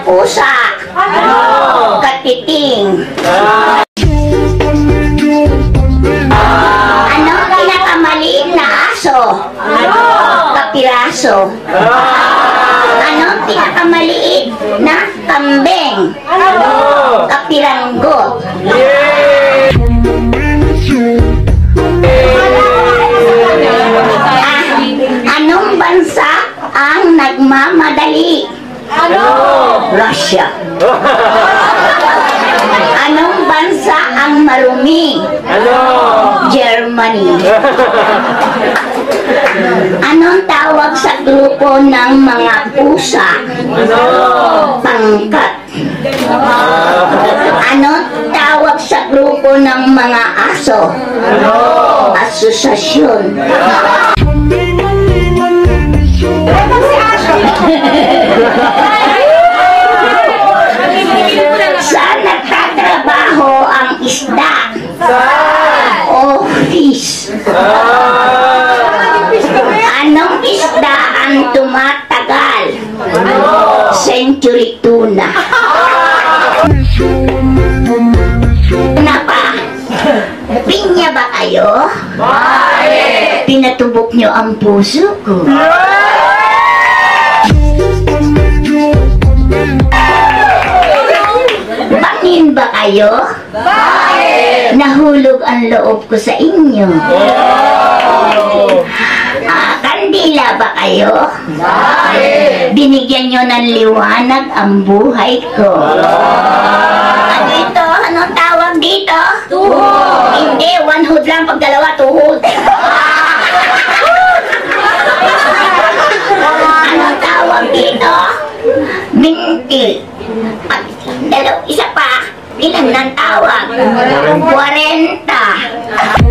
na pusa? Katiting. Anong pinakamaliit na aso? Kapiraso. Anong pinakamaliit na kambing? Kapiranggo. Anong bansa ang nagmamadali? Russia. Anong bansa ang marumi? Germany. Anong tawag sa grupo ng mga pusa? Pangkat. Anong tawag sa grupo ng mga aso? Asosasyon. Saan nagtatrabaho ang isda? Office. Anong isda ang tumatagal? Century tuna. Tuna pa. Pinya ba kayo? Pinatubok nyo ang puso ko. Bangin ba kayo? Nahulog ang loob ko sa inyo. Kandila ba kayo? Binigyan nyo ng liwanag ang buhay ko. Ano ito? Anong tawag dito? Tuhod. Hindi, one hood lang. Pag dalawa, tuhod. Anong tawag dito? Minti. Pag isa pa, ilan ng tawag? 40.